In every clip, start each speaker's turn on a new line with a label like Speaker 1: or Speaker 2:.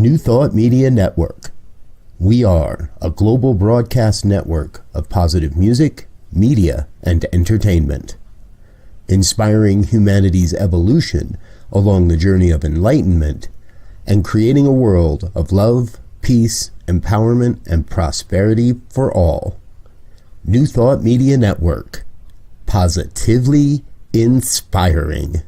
Speaker 1: New Thought Media Network. We are a global broadcast network of positive music, media, and entertainment, inspiring humanity's evolution along the journey of enlightenment and creating a world of love, peace, empowerment, and prosperity for all. New Thought Media Network. Positively inspiring.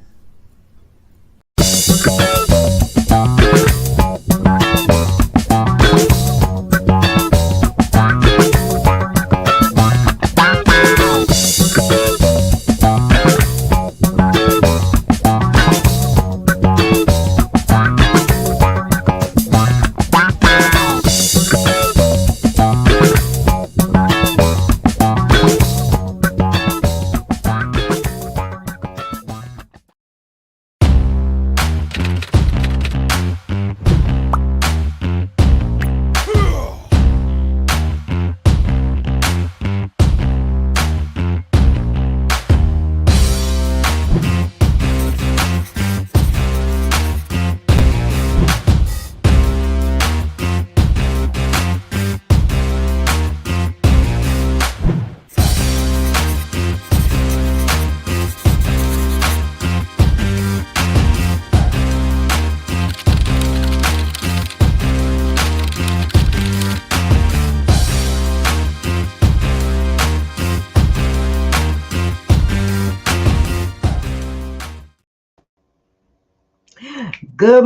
Speaker 2: Good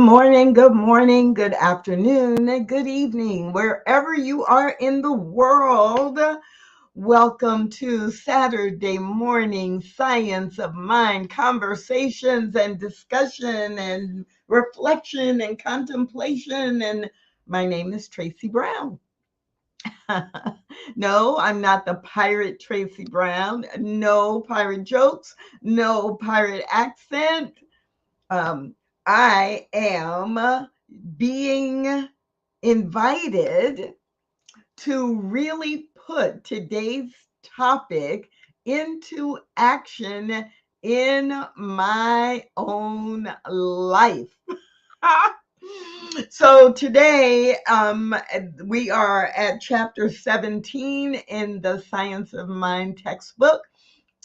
Speaker 2: morning, good afternoon, and good evening, wherever you are in the world. Welcome to Saturday morning Science of Mind conversations and discussion and reflection and contemplation. And my name is Tracy Brown. No, I'm not the pirate Tracy Brown. No pirate jokes, no pirate accent. I am being invited to really put today's topic into action in my own life. So today we are at chapter 17 in the Science of Mind textbook.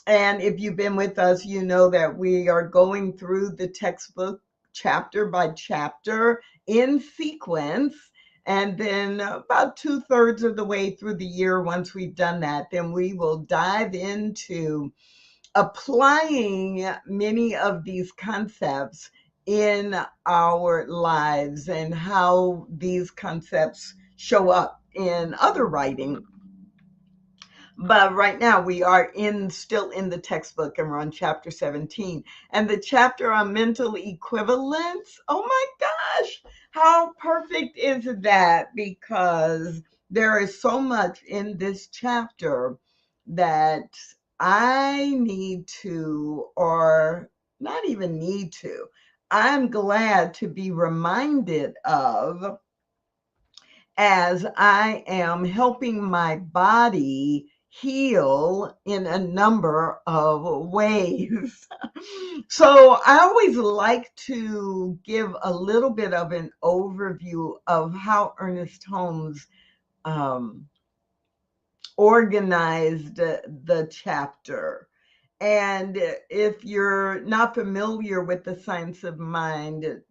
Speaker 2: And if you've been with us, you know that we are going through the textbook chapter by chapter in sequence. And then about 2/3 of the way through the year, once we've done that, then we will dive into applying many of these concepts in our lives and how these concepts show up in other writing. But right now we are still in the textbook, and we're on chapter 17. And the chapter on mental equivalence, oh my gosh, how perfect is that? Because there is so much in this chapter that I need to, or not even need to, I'm glad to be reminded of as I am helping my body heal in a number of ways. So I always like to give a little bit of an overview of how Ernest Holmes organized the chapter. And if you're not familiar with the Science of Mind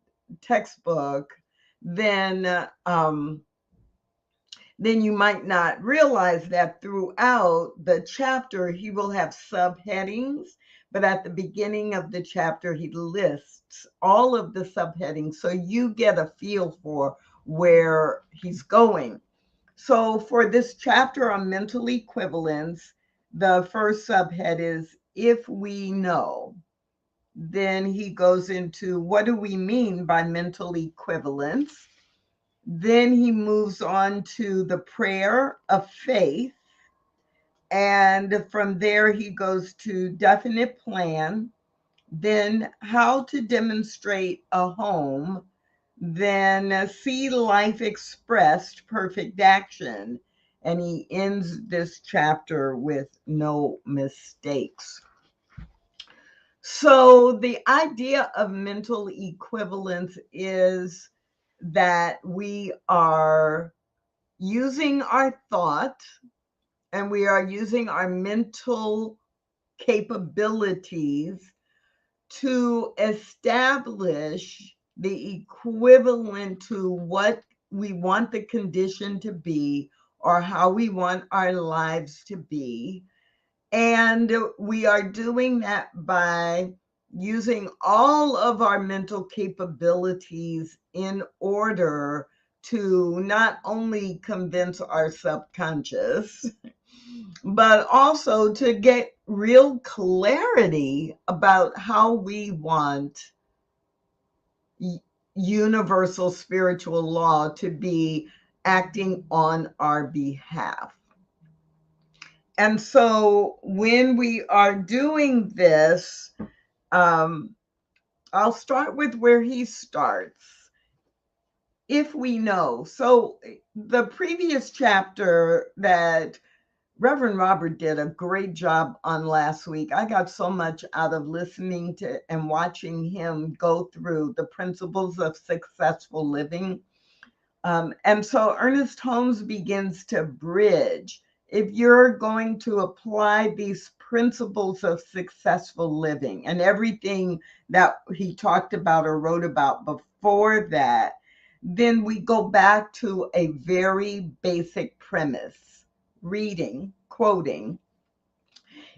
Speaker 2: textbook, then you might not realize that throughout the chapter, he will have subheadings, but at the beginning of the chapter, he lists all of the subheadings so you get a feel for where he's going. So for this chapter on mental equivalence, the first subhead is if we know. Then he goes into what do we mean by mental equivalence? Then he moves on to the prayer of faith. And from there, he goes to definite plan, then how to demonstrate a home, then see life expressed, perfect action. And he ends this chapter with no mistakes. So the idea of mental equivalence is that we are using our thought and we are using our mental capabilities to establish the equivalent to what we want the condition to be or how we want our lives to be. And we are doing that by using all of our mental capabilities in order to not only convince our subconscious, but also to get real clarity about how we want universal spiritual law to be acting on our behalf. And so when we are doing this, I'll start with where he starts. If we know. So the previous chapter that Reverend Robert did a great job on last week. I got so much out of listening to and watching him go through the principles of successful living. And so Ernest Holmes begins to bridge. If you're going to apply these principles of successful living and everything that he talked about or wrote about before that, then we go back to a very basic premise. Reading, quoting,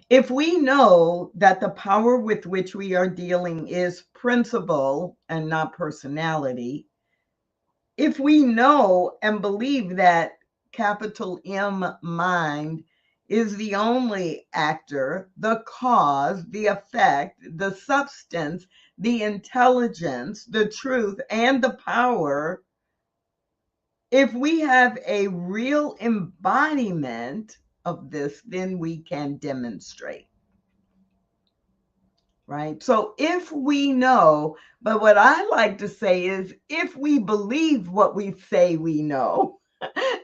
Speaker 2: if we know that the power with which we are dealing is principle and not personality, if we know and believe that capital M mind is the only actor, the cause, the effect, the substance, the intelligence, the truth, and the power, if we have a real embodiment of this, then we can demonstrate. Right? So if we know, but what I like to say is if we believe what we say we know,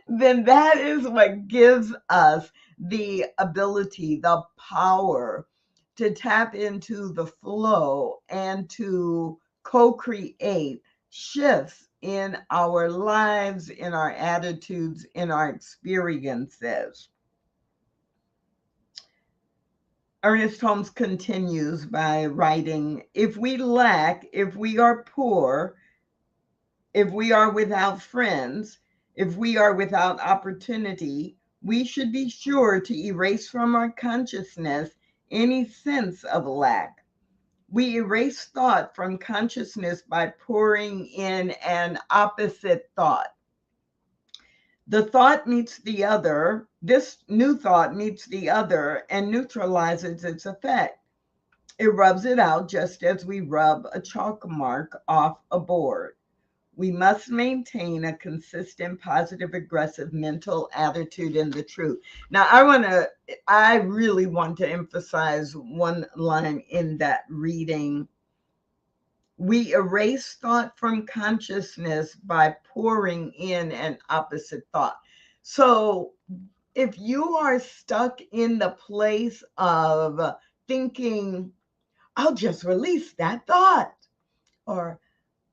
Speaker 2: then that is what gives us the ability, the power to tap into the flow and to co-create shifts in our lives, in our attitudes, in our experiences. Ernest Holmes continues by writing, if we lack, if we are poor, if we are without friends, if we are without opportunity, we should be sure to erase from our consciousness any sense of lack. We erase thought from consciousness by pouring in an opposite thought. The thought meets the other, this new thought meets the other and neutralizes its effect. It rubs it out just as we rub a chalk mark off a board. We must maintain a consistent, positive, aggressive mental attitude in the truth. Now, I really want to emphasize one line in that reading. We erase thought from consciousness by pouring in an opposite thought. So if you are stuck in the place of thinking, I'll just release that thought, or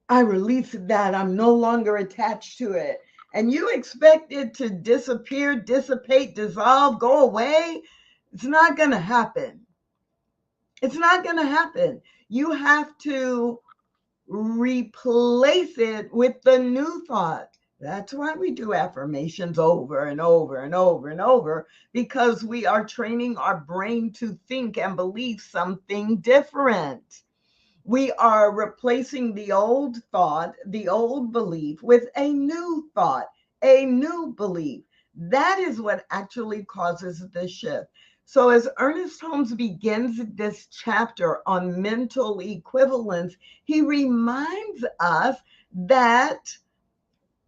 Speaker 2: I release that, I'm no longer attached to it, and you expect it to disappear, dissipate, dissolve, go away, it's not going to happen. It's not going to happen. You have to replace it with the new thought. That's why we do affirmations over and over and over and over, because we are training our brain to think and believe something different. We are replacing the old thought, the old belief with a new thought, a new belief. That is what actually causes the shift. So as Ernest Holmes begins this chapter on mental equivalence, he reminds us that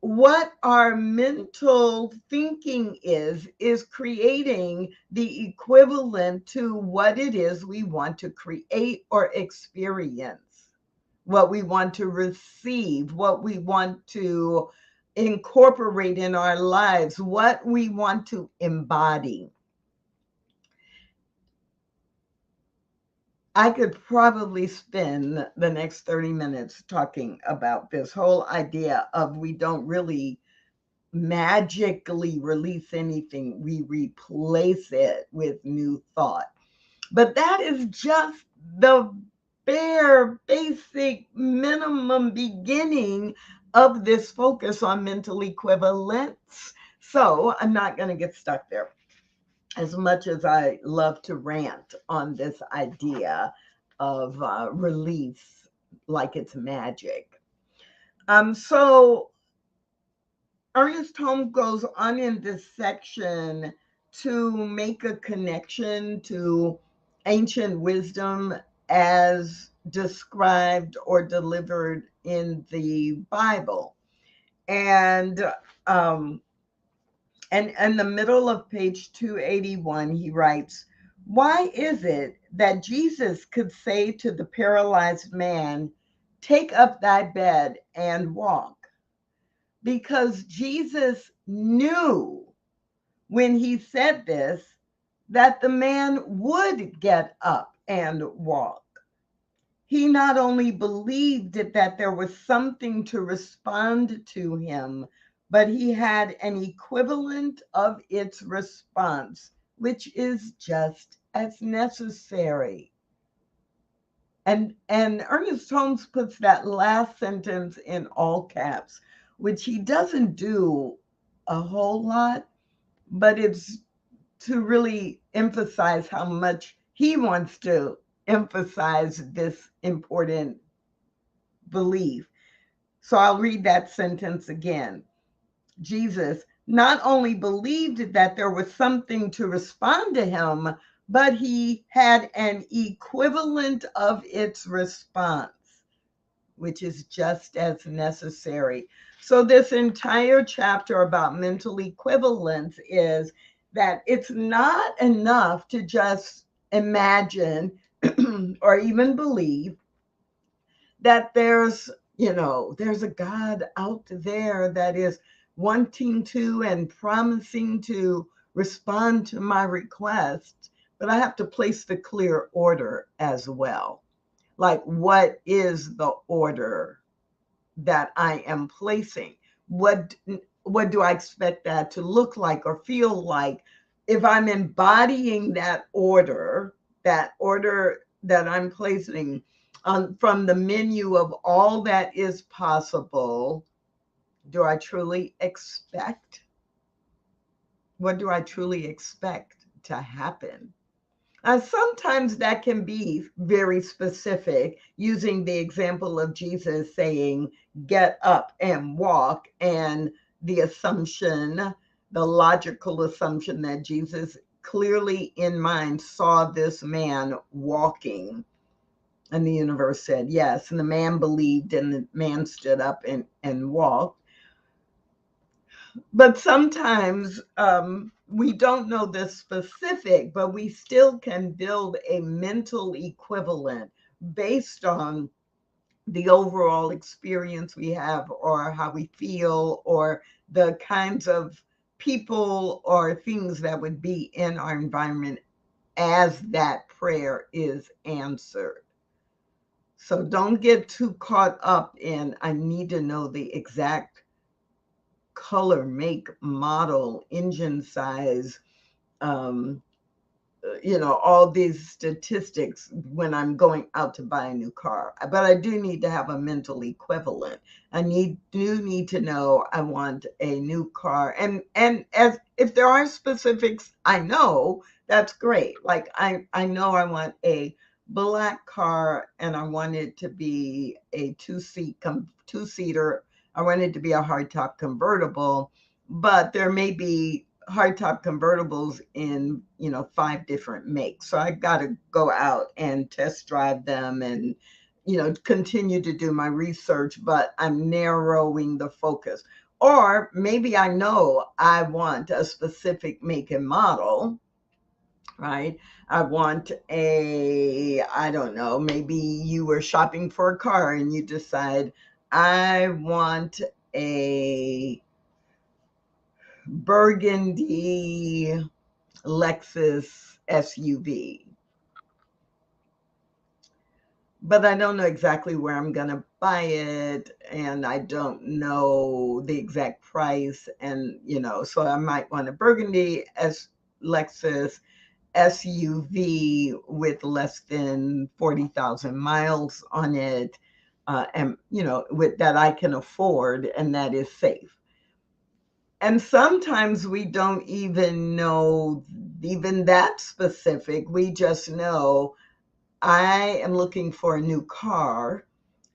Speaker 2: what our mental thinking is creating the equivalent to what it is we want to create or experience, what we want to receive, what we want to incorporate in our lives, what we want to embody. I could probably spend the next 30 minutes talking about this whole idea of we don't really magically release anything, we replace it with new thought. But that is just the bare, basic, minimum beginning of this focus on mental equivalence. So I'm not going to get stuck there. As much as I love to rant on this idea of release like it's magic. So Ernest Holmes goes on in this section to make a connection to ancient wisdom as described or delivered in the Bible. And in the middle of page 281, he writes, "Why is it that Jesus could say to the paralyzed man, 'Take up thy bed and walk'? Because Jesus knew when he said this that the man would get up and walk. He not only believed that there was something to respond to him, but he had an equivalent of its response, which is just as necessary." And Ernest Holmes puts that last sentence in all caps, which he doesn't do a whole lot, but it's to really emphasize how much he wants to emphasize this important belief. So I'll read that sentence again. Jesus not only believed that there was something to respond to him, but he had an equivalent of its response, which is just as necessary. So this entire chapter about mental equivalence is that it's not enough to just imagine or even believe that there's a God out there that is wanting to and promising to respond to my request, but I have to place the clear order as well. Like, what is the order that I am placing? What do I expect that to look like or feel like? If I'm embodying that order that I'm placing from the menu of all that is possible, do I truly expect? What do I truly expect to happen? Sometimes that can be very specific, using the example of Jesus saying, "Get up and walk," and the assumption, the logical assumption that Jesus clearly in mind saw this man walking. And the universe said yes. And the man believed, and the man stood up and walked. But sometimes we don't know the specific, but we still can build a mental equivalent based on the overall experience we have, or how we feel, or the kinds of people or things that would be in our environment as that prayer is answered. So don't get too caught up in, I need to know the exact color, make, model, engine size, um, all these statistics when I'm going out to buy a new car. But I do need to have a mental equivalent. I do need to know I want a new car. And as if there are specifics, I know that's great. Like I know I want a black car, and I want it to be a two-seater. I want it to be a hardtop convertible, but there may be hardtop convertibles in 5 different makes. So I got to go out and test drive them and continue to do my research, but I'm narrowing the focus. Or maybe I know I want a specific make and model, right? I want I don't know, maybe you were shopping for a car and you decide, I want a burgundy Lexus SUV. but I don't know exactly where I'm going to buy it, and I don't know the exact price. And, so I might want a Burgundy Lexus SUV with less than 40,000 miles on it, and, with that I can afford and that is safe. And sometimes we don't even know even that specific. We just know I am looking for a new car,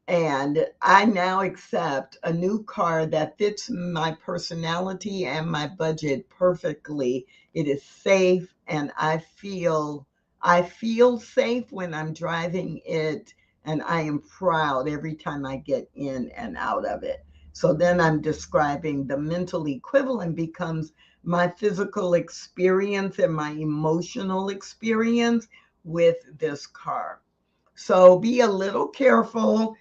Speaker 2: and I now accept a new car that fits my personality and my budget perfectly. It is safe, and I feel safe when I'm driving it, and I am proud every time I get in and out of it. So then I'm describing the mental equivalent becomes my physical experience and my emotional experience with this car. So be a little careful.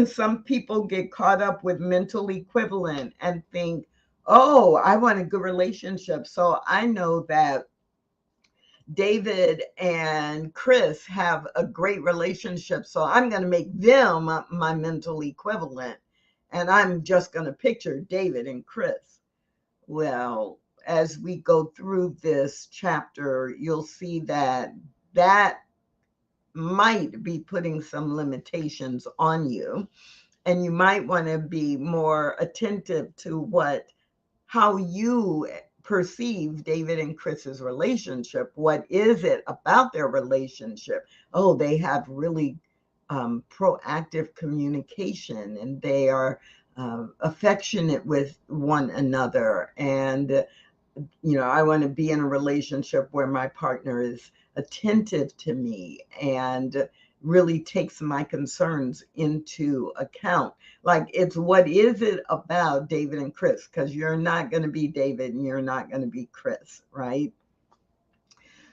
Speaker 2: Some people get caught up with mental equivalent and think, oh, I want a good relationship. So I know that David and Chris have a great relationship. So I'm going to make them my mental equivalent. And I'm just going to picture David and Chris. Well, as we go through this chapter, you'll see that might be putting some limitations on you, and you might want to be more attentive to how you perceive David and Chris's relationship. What is it about their relationship? Oh, they have really proactive communication, and they are affectionate with one another. And I want to be in a relationship where my partner is attentive to me and really takes my concerns into account. Like, it's what is it about David and Chris? Because you're not going to be David and you're not going to be Chris, right?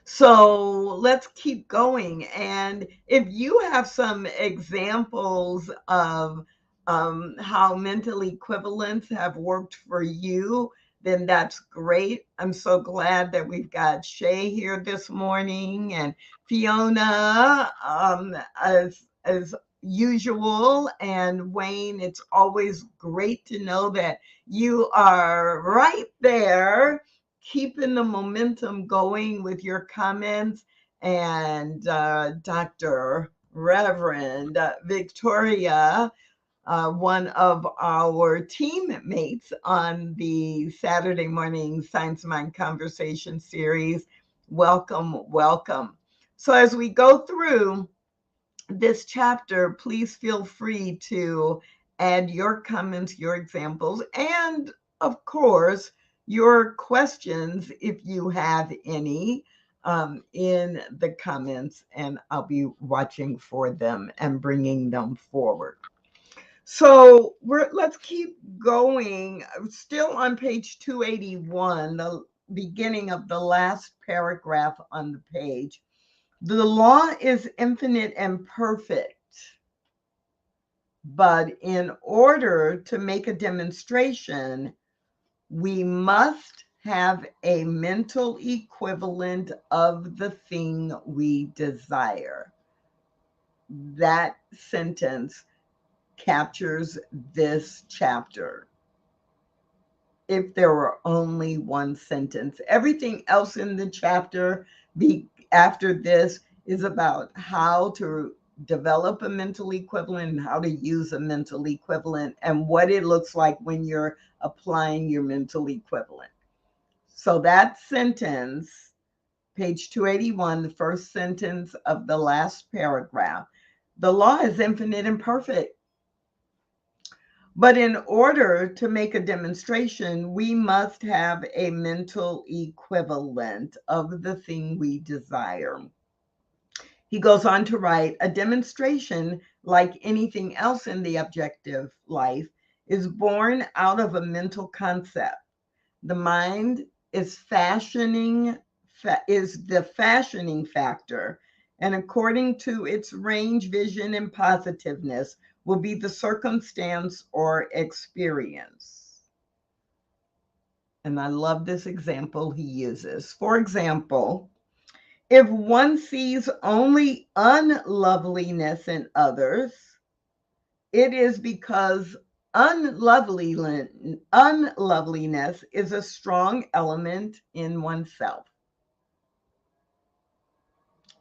Speaker 2: So let's keep going. And if you have some examples of how mental equivalents have worked for you, then that's great. I'm so glad that we've got Shay here this morning, and Fiona, as usual, and Wayne. It's always great to know that you are right there keeping the momentum going with your comments. And Dr. Reverend Victoria, one of our teammates on the Saturday morning Science Mind Conversation series. Welcome, welcome. So as we go through this chapter, please feel free to add your comments, your examples, and of course, your questions if you have any, in the comments, and I'll be watching for them and bringing them forward. So let's keep going. Still on page 281, the beginning of the last paragraph on the page. The law is infinite and perfect, but in order to make a demonstration, we must have a mental equivalent of the thing we desire. That sentence captures this chapter. If there were only one sentence, everything else in the chapter after this is about how to develop a mental equivalent and how to use a mental equivalent and what it looks like when you're applying your mental equivalent. So that sentence, page 281, the first sentence of the last paragraph, the law is infinite and perfect. But in order to make a demonstration, we must have a mental equivalent of the thing we desire. He goes on to write, a demonstration, like anything else in the objective life, is born out of a mental concept. The mind is the fashioning factor, and according to its range, vision, and positiveness, will be the circumstance or experience. And I love this example he uses. For example, If one sees only unloveliness in others, it is because unloveliness is a strong element in oneself.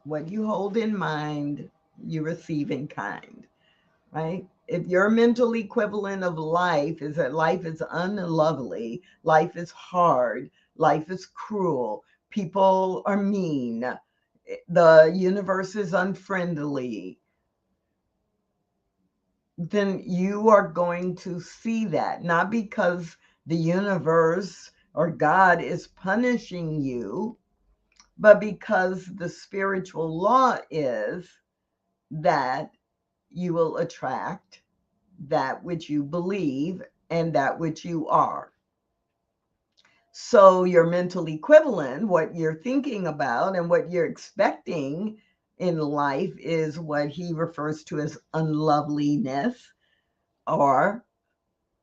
Speaker 2: What you hold in mind, you receive in kind, right? If your mental equivalent of life is that life is unlovely, life is hard, life is cruel, people are mean, the universe is unfriendly, then you are going to see that, not because the universe or God is punishing you, but because the spiritual law is that you will attract that which you believe and that which you are. So your mental equivalent, what you're thinking about and what you're expecting in life, is what he refers to as unloveliness, or,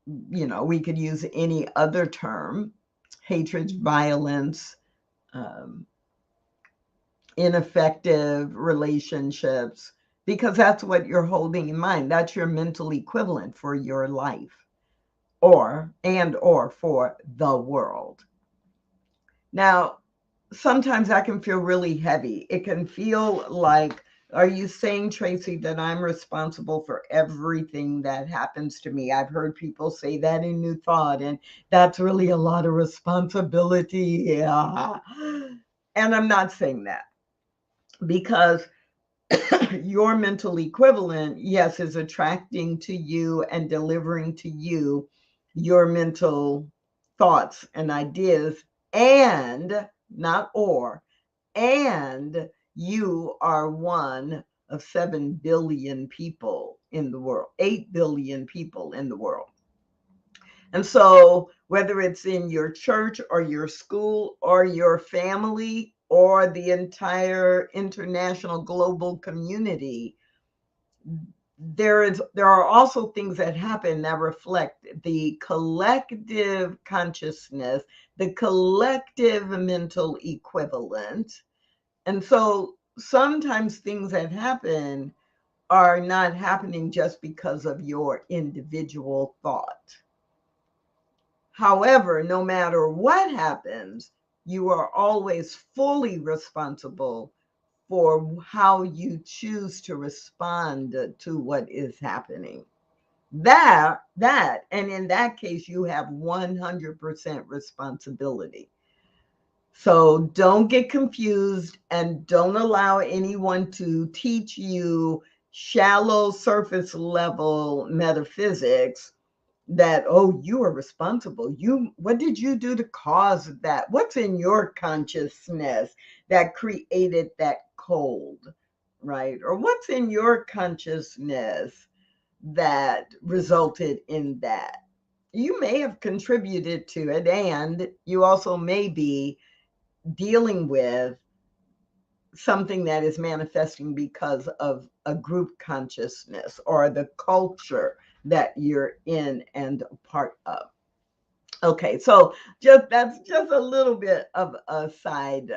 Speaker 2: we could use any other term: hatred, violence, um, ineffective relationships, because that's what you're holding in mind. That's your mental equivalent for your life, or for the world. Now, sometimes that can feel really heavy. It can feel like, are you saying, Tracy, that I'm responsible for everything that happens to me? I've heard people say that in New Thought, and that's really a lot of responsibility. Yeah. And I'm not saying that, because your mental equivalent, yes, is attracting to you and delivering to you your mental thoughts and ideas, and not or, and you are one of 7 billion people in the world, 8 billion people in the world. And so, whether it's in your church or your school or your family or the entire international global community, there are also things that happen that reflect the collective consciousness, the collective mental equivalent. And so sometimes things that happen are not happening just because of your individual thought. However, no matter what happens, you are always fully responsible for how you choose to respond to what is happening. And in that case, you have 100% responsibility. So don't get confused, and don't allow anyone to teach you shallow surface level metaphysics that, oh, you are responsible. What did you do to cause that? What's in your consciousness that created that cold, right? Or what's in your consciousness that resulted in that? You may have contributed to it, and you also may be dealing with something that is manifesting because of a group consciousness or the culture that you're in and a part of. Okay, so that's just a little bit of a side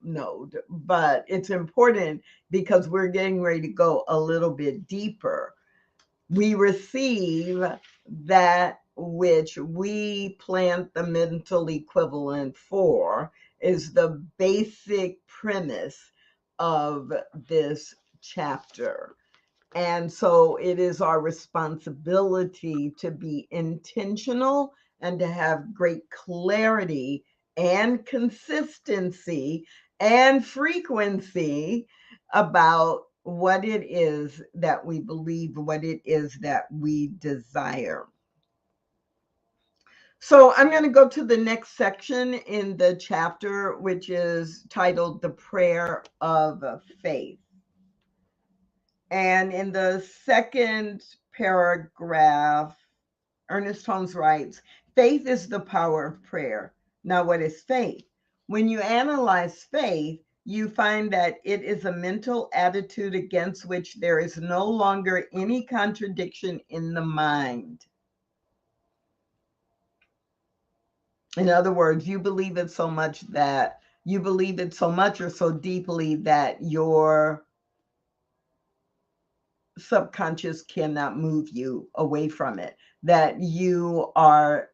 Speaker 2: note, but it's important because we're getting ready to go a little bit deeper. We receive that which we plant the mental equivalent for, is the basic premise of this chapter. And so it is our responsibility to be intentional and to have great clarity and consistency and frequency about what it is that we believe, what it is that we desire. So I'm going to go to the next section in the chapter, which is titled The Prayer of Faith. And in the second paragraph, Ernest Holmes writes, faith is the power of prayer. Now, what is faith? When you analyze faith, you find that it is a mental attitude against which there is no longer any contradiction in the mind. In other words, you believe it so much that You believe it so much or so deeply that your subconscious cannot move you away from it, that you are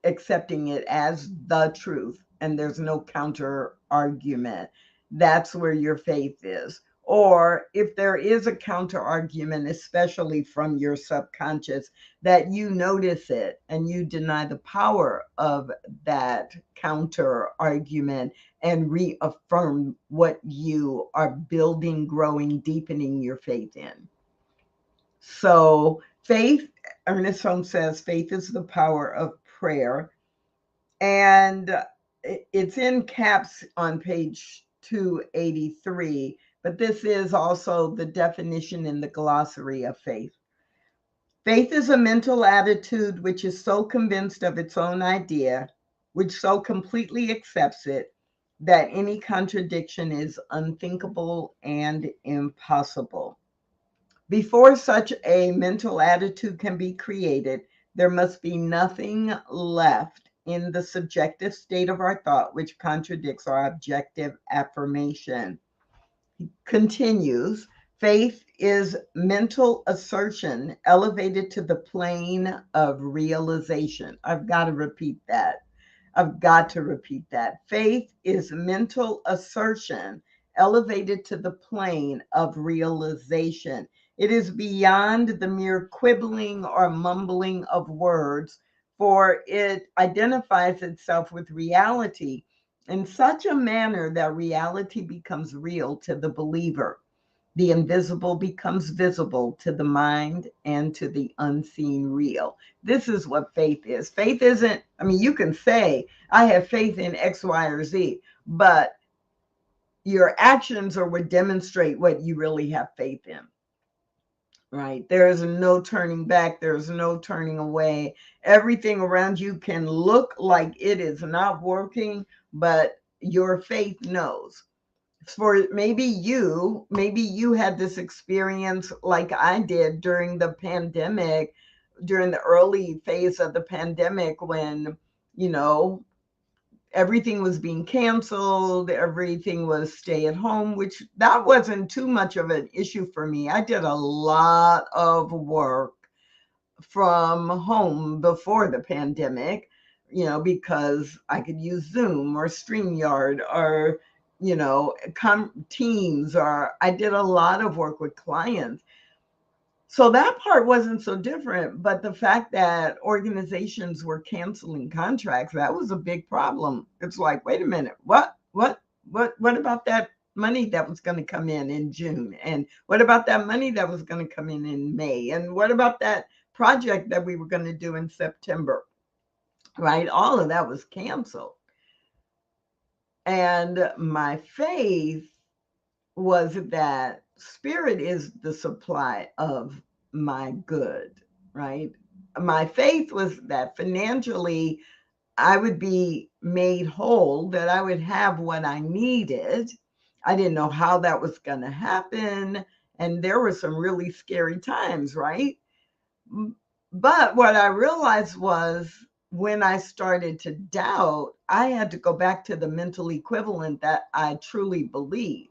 Speaker 2: accepting it as the truth and there's no counter argument. That's where your faith is. Or if there is a counter argument, especially from your subconscious, that you notice it and you deny the power of that counter argument and reaffirm what you are building, growing, deepening your faith in. So, faith, Ernest Holmes says, faith is the power of prayer. And it's in caps on page 283, but this is also the definition in the glossary of faith. Faith is a mental attitude which is so convinced of its own idea, which so completely accepts it, that any contradiction is unthinkable and impossible. Before such a mental attitude can be created, there must be nothing left in the subjective state of our thought which contradicts our objective affirmation. He continues, faith is mental assertion elevated to the plane of realization. I've got to repeat that. Faith is mental assertion elevated to the plane of realization. It is beyond the mere quibbling or mumbling of words, for it identifies itself with reality in such a manner that reality becomes real to the believer. The invisible becomes visible to the mind and to the unseen real. This is what faith is. Faith isn't, I mean, you can say, I have faith in X, Y, or Z, but your actions are what demonstrate what you really have faith in. Right? There is no turning back. There is no turning away. Everything around you can look like it is not working, but your faith knows. For maybe you had this experience like I did during the pandemic, during the early phase of the pandemic when, you know, everything was being canceled, everything was stay at home, which that wasn't too much of an issue for me. I did a lot of work from home before the pandemic, you know, because I could use Zoom or StreamYard or, you know, Teams, or I did a lot of work with clients. So that part wasn't so different, but the fact that organizations were canceling contracts, that was a big problem. It's like, wait a minute, what about that money that was going to come in June? And what about that money that was going to come in May? And what about that project that we were going to do in September? Right? All of that was canceled. And my faith was that spirit is the supply of my good, right? My faith was that financially I would be made whole, that I would have what I needed. I didn't know how that was going to happen. And there were some really scary times, right? But what I realized was when I started to doubt, I had to go back to the mental equivalent that I truly believe.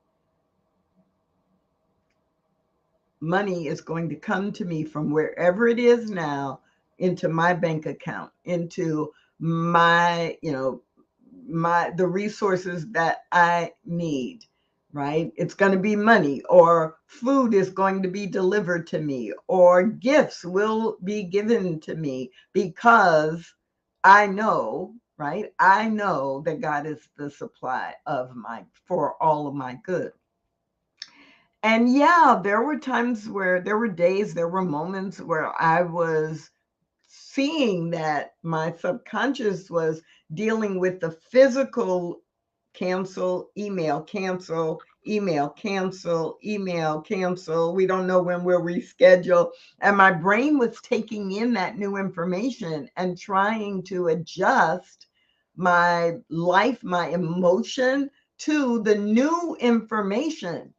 Speaker 2: Money is going to come to me from wherever it is now into my bank account, into my, you know, the resources that I need, right? It's going to be money, or food is going to be delivered to me, or gifts will be given to me, because I know, right? I know that God is the supply of for all of my good. And yeah, there were times where there were days, there were moments where I was seeing that my subconscious was dealing with the physical cancel, email, cancel, email, cancel, email, cancel. We don't know when we'll reschedule. And my brain was taking in that new information and trying to adjust my life, my emotion to the new information.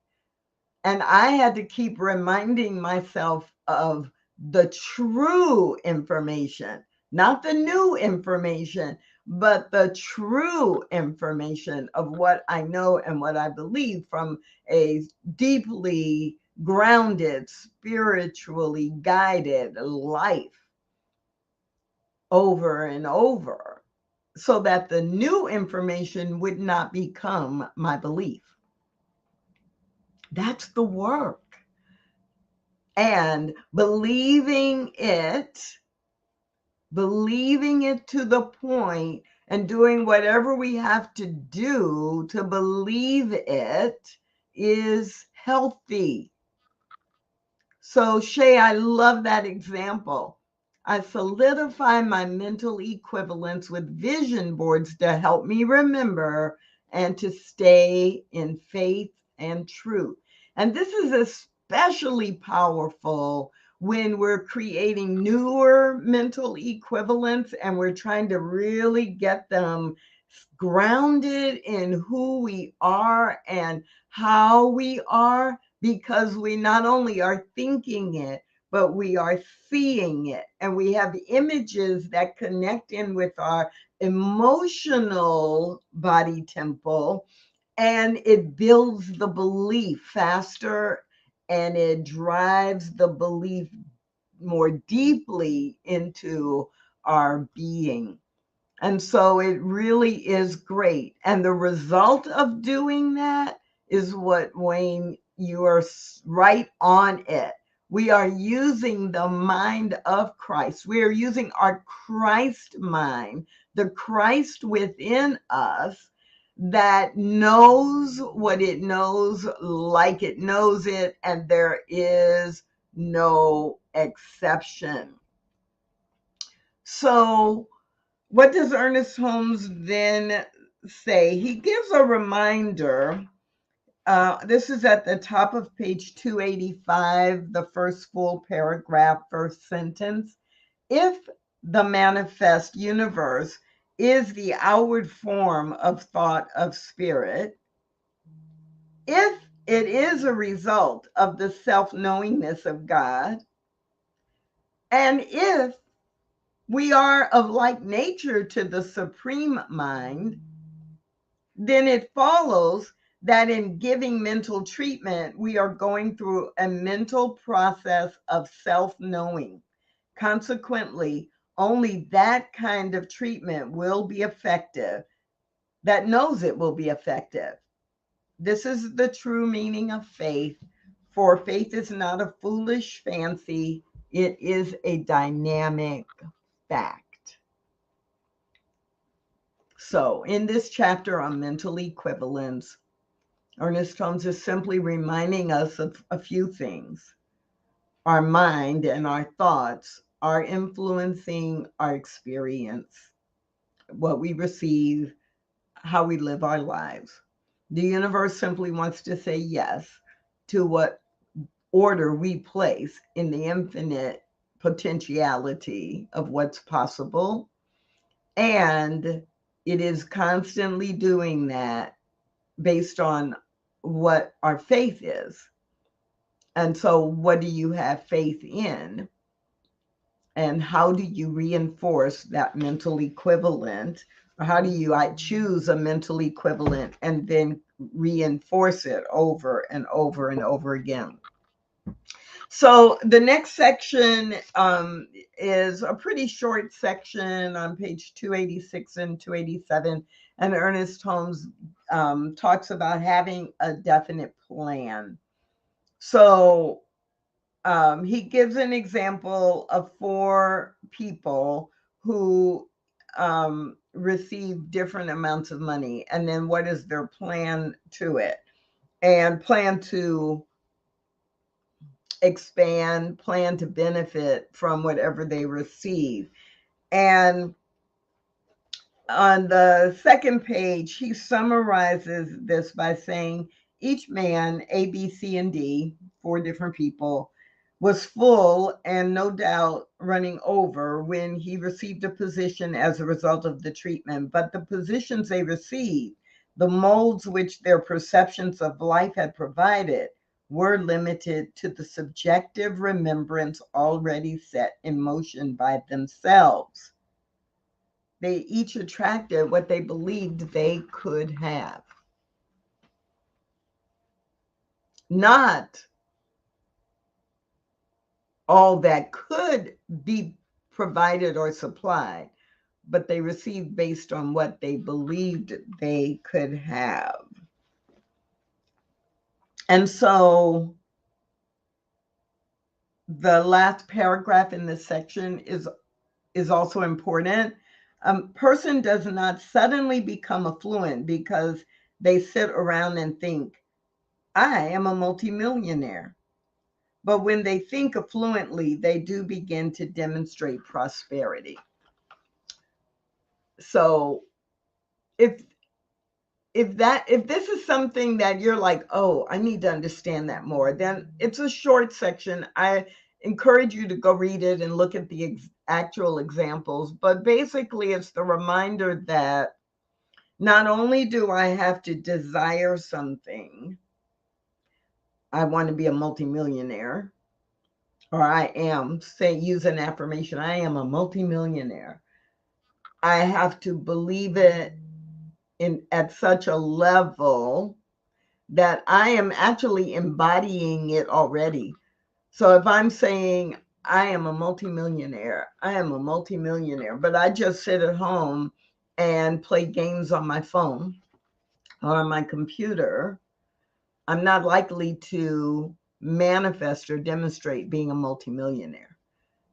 Speaker 2: And I had to keep reminding myself of the true information, not the new information, but the true information of what I know and what I believe from a deeply grounded, spiritually guided life over and over, so that the new information would not become my belief. That's the work. And believing it to the point and doing whatever we have to do to believe it is healthy. So, Shay, I love that example. I solidify my mental equivalence with vision boards to help me remember and to stay in faith and truth. And this is especially powerful when we're creating newer mental equivalents and we're trying to really get them grounded in who we are and how we are, because we not only are thinking it, but we are seeing it. And we have images that connect in with our emotional body temple, and it builds the belief faster and it drives the belief more deeply into our being. And so it really is great. And the result of doing that is what, Wayne, you are right on it. We are using the mind of Christ. We are using our Christ mind, the Christ within us that knows what it knows like it knows it, and there is no exception. So, what does Ernest Holmes then say? He gives a reminder. This is at the top of page 285, the first full paragraph, first sentence. If the manifest universe is the outward form of thought of spirit, if it is a result of the self-knowingness of God, and if we are of like nature to the supreme mind, then it follows that in giving mental treatment, we are going through a mental process of self-knowing. Consequently, only that kind of treatment will be effective, that knows it will be effective. This is the true meaning of faith, for faith is not a foolish fancy, it is a dynamic fact. So, in this chapter on mental equivalence, Ernest Holmes is simply reminding us of a few things. Our mind and our thoughts are influencing our experience, what we receive, how we live our lives. The universe simply wants to say yes to what order we place in the infinite potentiality of what's possible. And it is constantly doing that based on what our faith is. And so, what do you have faith in? And how do you reinforce that mental equivalent? Or how do you choose a mental equivalent and then reinforce it over and over and over again? So the next section is a pretty short section on page 286 and 287. And Ernest Holmes talks about having a definite plan. So he gives an example of 4 people who receive different amounts of money, and then what is their plan to it, and plan to expand, plan to benefit from whatever they receive. And on the second page, he summarizes this by saying each man, A, B, C, and D, 4 different people, was full and no doubt running over when he received a position as a result of the treatment. But the positions they received, the molds which their perceptions of life had provided, were limited to the subjective remembrance already set in motion by themselves. They each attracted what they believed they could have, not all that could be provided or supplied, but they received based on what they believed they could have. And so the last paragraph in this section is also important. A person does not suddenly become affluent because they sit around and think, I am a multimillionaire. But when they think affluently, they do begin to demonstrate prosperity. So if this is something that you're like, oh, I need to understand that more, then it's a short section. I encourage you to go read it and look at the actual examples. But basically, it's the reminder that not only do I have to desire something, I want to be a multimillionaire, or I am, say, use an affirmation, I am a multimillionaire. I have to believe it at such a level that I am actually embodying it already. So if I'm saying I am a multimillionaire, but I just sit at home and play games on my phone or on my computer, I'm not likely to manifest or demonstrate being a multimillionaire.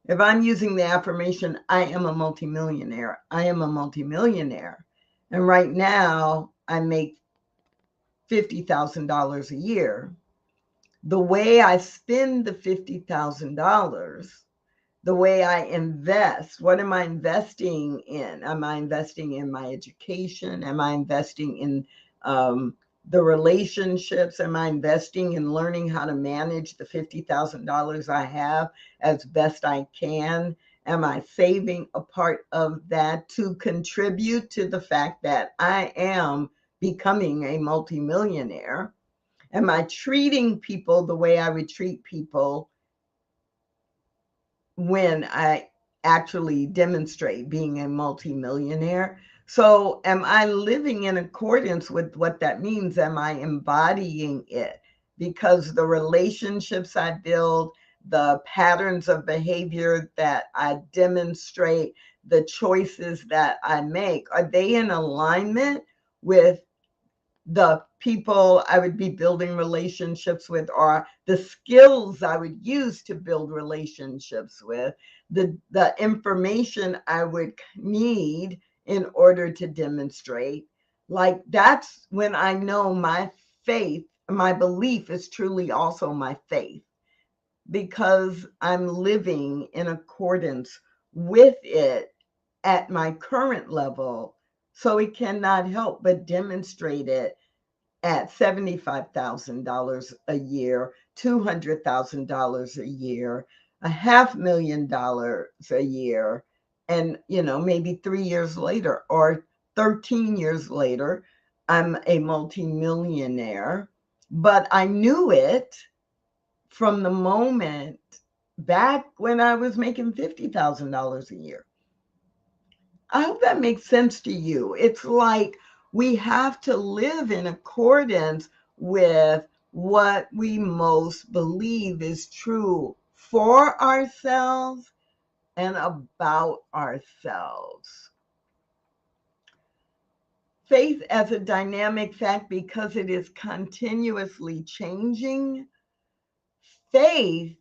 Speaker 2: If I'm using the affirmation, I am a multimillionaire, and right now I make $50,000 a year, the way I spend the $50,000, the way I invest, what am I investing in? Am I investing in my education? Am I investing in the relationships? Am I investing in learning how to manage the $50,000 I have as best I can? Am I saving a part of that to contribute to the fact that I am becoming a multimillionaire? Am I treating people the way I would treat people when I actually demonstrate being a multimillionaire? So am I living in accordance with what that means? Am I embodying it? Because the relationships I build, the patterns of behavior that I demonstrate, the choices that I make, are they in alignment with the people I would be building relationships with, or the skills I would use to build relationships with, the information I would need in order to demonstrate? Like, that's when I know my faith, my belief is truly also my faith, because I'm living in accordance with it at my current level. So it cannot help but demonstrate it at $75,000 a year, $200,000 a year, $500,000 a year, and maybe 3 years later or 13 years later, I'm a multimillionaire. But I knew it from the moment back when I was making $50,000 a year. I hope that makes sense to you. It's like we have to live in accordance with what we most believe is true for ourselves and about ourselves. Faith as a dynamic fact, because it is continuously changing. Faith,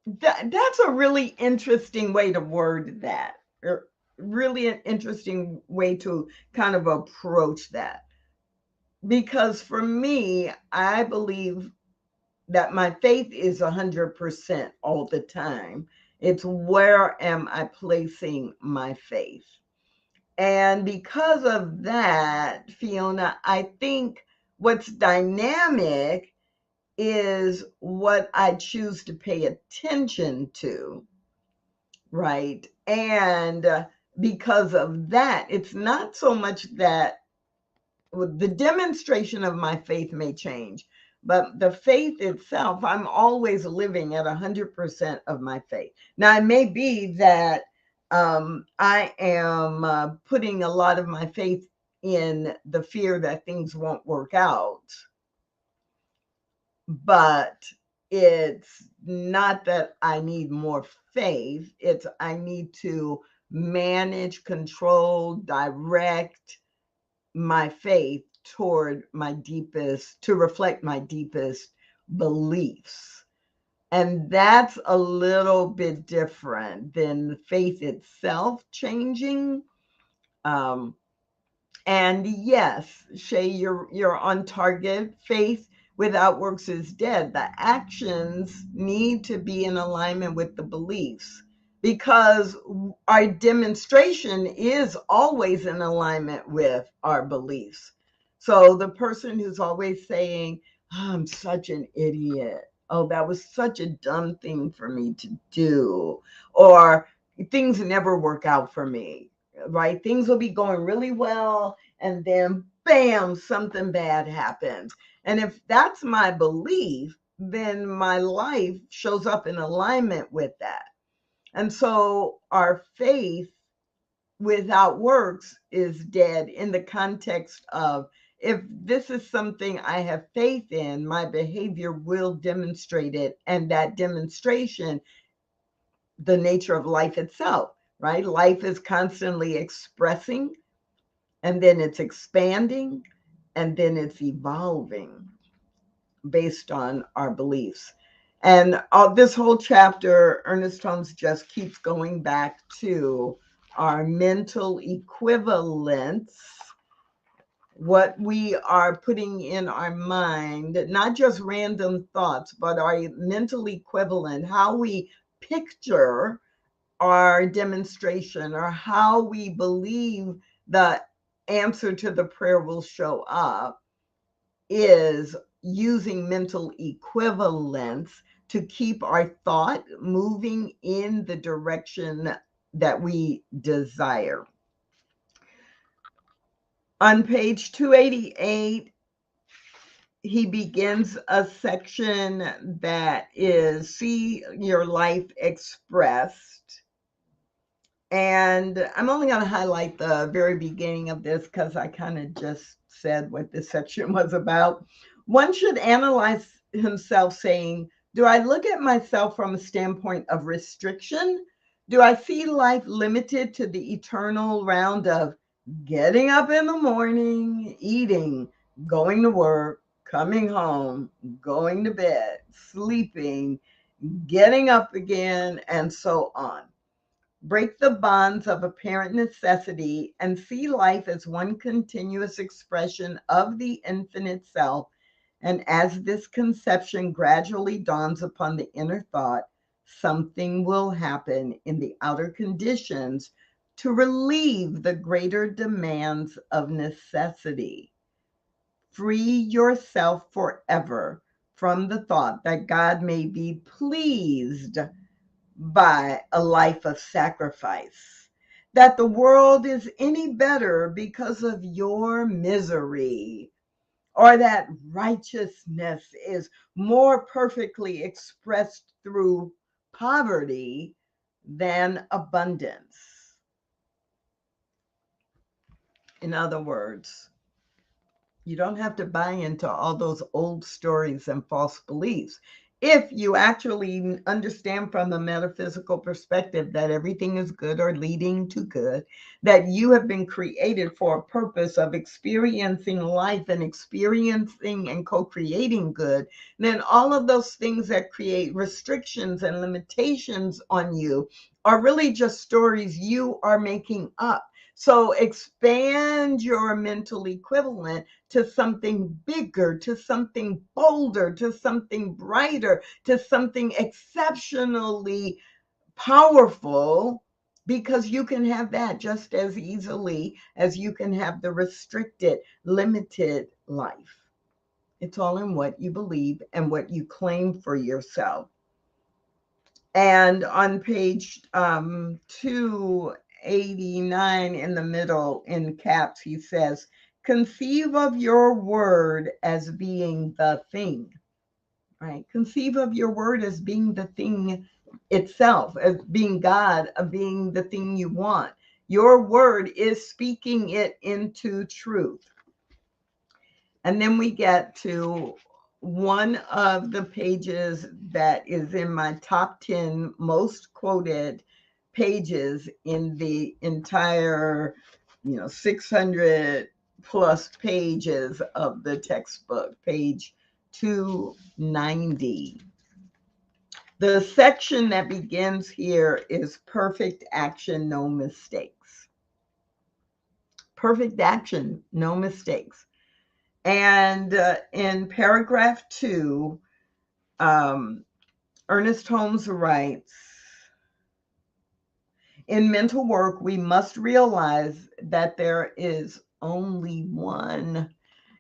Speaker 2: that's a really interesting way to word that. Really an interesting way to kind of approach that. Because for me, I believe that my faith is 100% all the time. It's where am I placing my faith? And because of that, Fiona, I think what's dynamic is what I choose to pay attention to, right? And because of that, it's not so much that the demonstration of my faith may change, but the faith itself, I'm always living at 100% of my faith. Now, it may be that I am putting a lot of my faith in the fear that things won't work out. But it's not that I need more faith. It's I need to manage, control, direct my faith toward my deepest, to reflect my deepest beliefs. And that's a little bit different than faith itself changing. Um, and yes, Shay, you're on target. Faith without works is dead. The actions need to be in alignment with the beliefs because our demonstration is always in alignment with our beliefs. So the person who's always saying, oh, I'm such an idiot. Oh, that was such a dumb thing for me to do. Or things never work out for me, right? Things will be going really well, and then bam, something bad happens. And if that's my belief, then my life shows up in alignment with that. And so our faith without works is dead in the context of, if this is something I have faith in, my behavior will demonstrate it. And that demonstration, the nature of life itself, right? Life is constantly expressing, and then it's expanding, and then it's evolving based on our beliefs. And this whole chapter, Ernest Holmes just keeps going back to our mental equivalents, what we are putting in our mind, not just random thoughts, but our mental equivalent, how we picture our demonstration, or how we believe the answer to the prayer will show up, is using mental equivalence to keep our thought moving in the direction that we desire. On page 288, he begins a section that is See Your Life Expressed. And I'm only going to highlight the very beginning of this because I kind of just said what this section was about. One should analyze himself saying, do I look at myself from a standpoint of restriction? Do I see life limited to the eternal round of getting up in the morning, eating, going to work, coming home, going to bed, sleeping, getting up again, and so on? Break the bonds of apparent necessity and see life as one continuous expression of the infinite self. And as this conception gradually dawns upon the inner thought, something will happen in the outer conditions to relieve the greater demands of necessity. Free yourself forever from the thought that God may be pleased by a life of sacrifice, that the world is any better because of your misery, or that righteousness is more perfectly expressed through poverty than abundance. In other words, you don't have to buy into all those old stories and false beliefs. If you actually understand from the metaphysical perspective that everything is good or leading to good, that you have been created for a purpose of experiencing life and experiencing and co-creating good, then all of those things that create restrictions and limitations on you are really just stories you are making up. So expand your mental equivalent to something bigger, to something bolder, to something brighter, to something exceptionally powerful, because you can have that just as easily as you can have the restricted, limited life. It's all in what you believe and what you claim for yourself. And on page 289 in the middle, in caps, he says, conceive of your word as being the thing, right? Conceive of your word as being the thing itself as being God, of being the thing you want. Your word is speaking it into truth. And then we get to one of the pages that is in my top 10 most quoted pages in the entire, 600 plus pages of the textbook, page 290. The section that begins here is perfect action, no mistakes. Perfect action, no mistakes. And in paragraph 2, Ernest Holmes writes, in mental work, we must realize that there is only one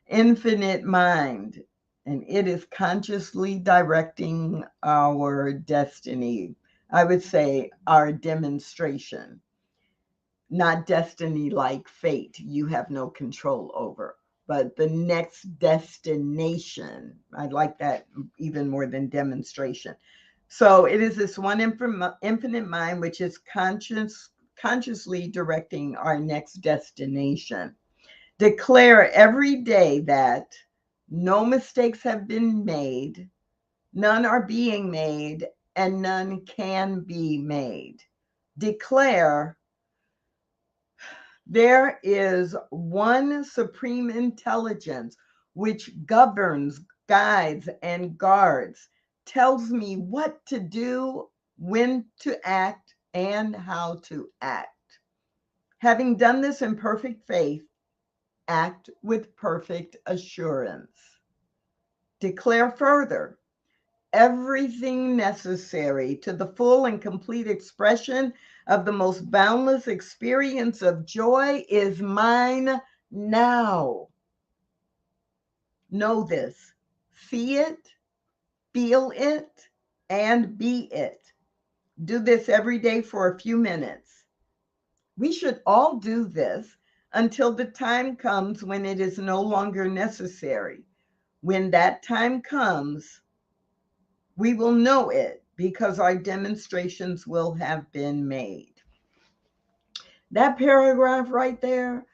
Speaker 2: infinite mind, and it is consciously directing our destiny. I would say our demonstration, not destiny like fate you have no control over, but the next destination. I like that even more than demonstration. So it is this one infinite mind which is consciously directing our next destination. Declare every day that no mistakes have been made, none are being made, and none can be made. Declare there is one supreme intelligence which governs, guides, and guards, tells me what to do, when to act, and how to act. Having done this in perfect faith, act with perfect assurance. Declare further, everything necessary to the full and complete expression of the most boundless experience of joy is mine now. Know this, see it, feel it, and be it. Do this every day for a few minutes. We should all do this until the time comes when it is no longer necessary. When that time comes, we will know it because our demonstrations will have been made. That paragraph right there,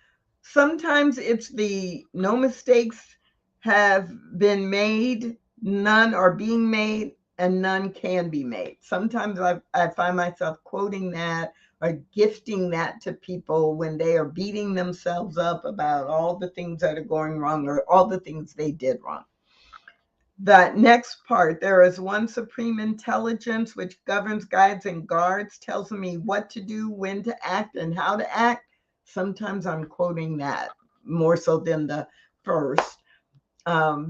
Speaker 2: sometimes it's the no mistakes have been made, none are being made, and none can be made. Sometimes I find myself quoting that or gifting that to people when they are beating themselves up about all the things that are going wrong or all the things they did wrong. That next part, there is one supreme intelligence which governs, guides, and guards, tells me what to do, when to act, and how to act. Sometimes I'm quoting that more so than the first,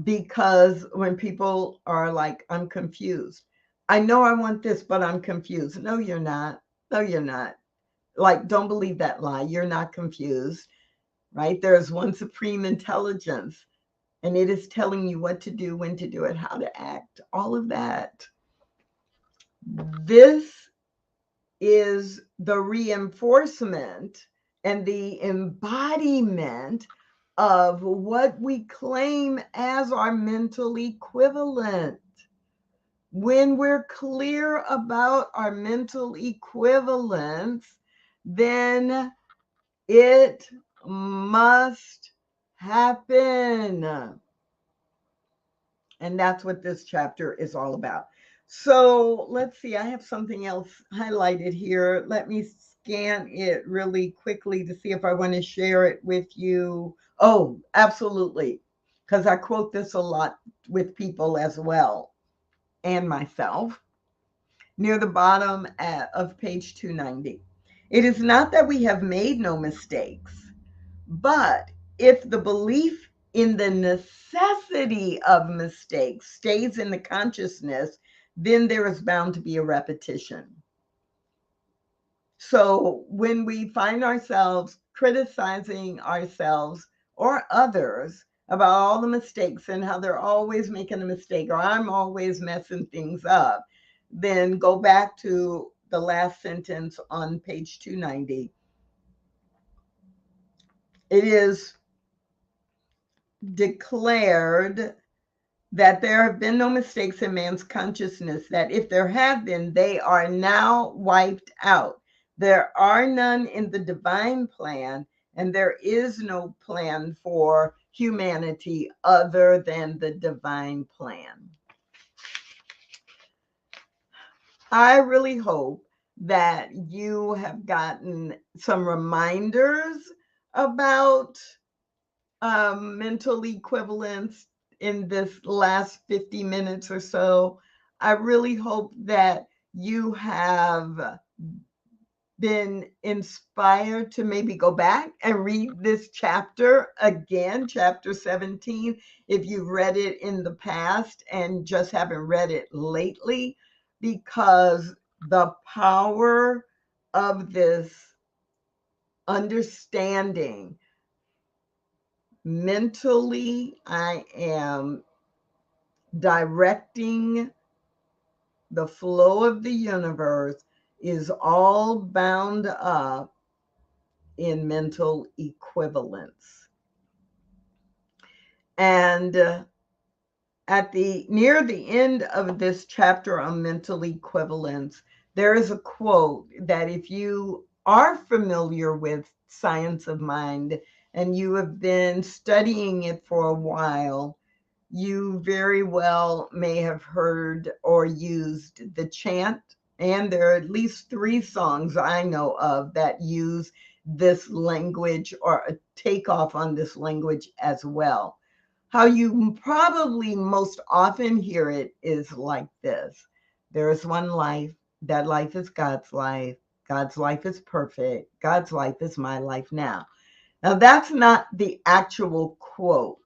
Speaker 2: because when people are like, I'm confused. I know I want this, but I'm confused. No, you're not. No, you're not. Like, don't believe that lie. You're not confused, right? There is one supreme intelligence, and it is telling you what to do, when to do it, how to act, all of that. This is the reinforcement and the embodiment of what we claim as our mental equivalent. When we're clear about our mental equivalence, then it must happen. And that's what this chapter is all about. So let's see, I have something else highlighted here. Let me scan it really quickly to see if I want to share it with you. Oh, absolutely. Because I quote this a lot with people as well, and myself. Near the bottom of page 290. It is not that we have made no mistakes, but if the belief in the necessity of mistakes stays in the consciousness, then there is bound to be a repetition. So when we find ourselves criticizing ourselves or others about all the mistakes and how they're always making a mistake or I'm always messing things up, then go back to the last sentence on page 290. It is declared that there have been no mistakes in man's consciousness, that if there have been, they are now wiped out. There are none in the divine plan, and there is no plan for humanity other than the divine plan. I really hope that you have gotten some reminders about mental equivalence in this last 50 minutes or so. I really hope that you have been inspired to maybe go back and read this chapter again, chapter 17, if you've read it in the past and just haven't read it lately, because the power of this understanding mentally, I am directing the flow of the universe, is all bound up in mental equivalence. And near the end of this chapter on mental equivalence, there is a quote that, if you are familiar with science of mind and you have been studying it for a while, you very well may have heard or used the chant. And there are at least 3 songs I know of that use this language or a takeoff on this language as well. How you probably most often hear it is like this: there is one life, that life is God's life. God's life is perfect. God's life is my life now. Now, that's not the actual quote.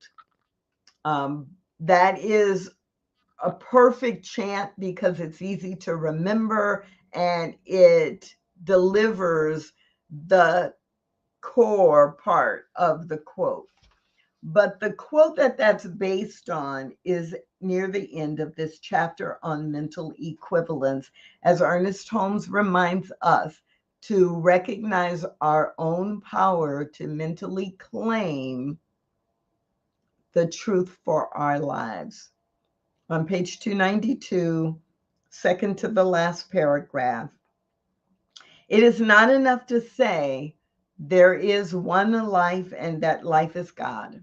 Speaker 2: That is a perfect chant because it's easy to remember and it delivers the core part of the quote. But the quote that's based on is near the end of this chapter on mental equivalence, as Ernest Holmes reminds us to recognize our own power to mentally claim the truth for our lives. On page 292, second to the last paragraph, it is not enough to say there is one life and that life is God.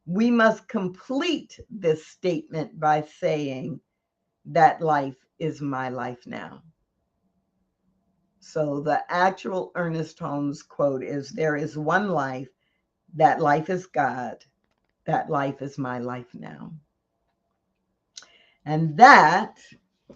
Speaker 2: We must complete this statement by saying that life is my life now. So the actual Ernest Holmes quote is, there is one life, that life is God, that life is my life now. And that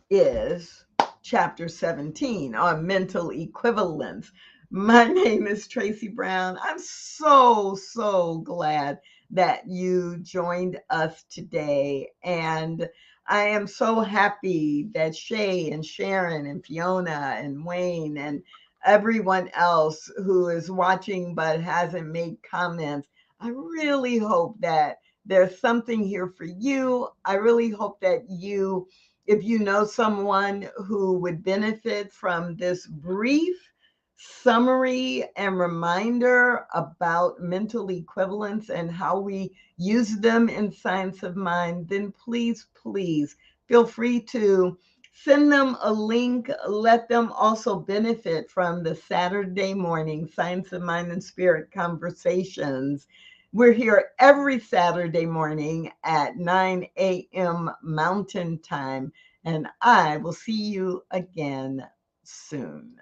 Speaker 2: is chapter 17 on mental equivalence. My name is Tracy Brown. I'm so glad that you joined us today. And I am so happy that Shay and Sharon and Fiona and Wayne and everyone else who is watching but hasn't made comments, I really hope that there's something here for you. I really hope that you, if you know someone who would benefit from this brief summary and reminder about mental equivalence and how we use them in science of mind, then please feel free to send them a link. Let them also benefit from the Saturday morning Science of Mind and Spirit conversations. We're here every Saturday morning at 9 a.m. Mountain Time, and I will see you again soon.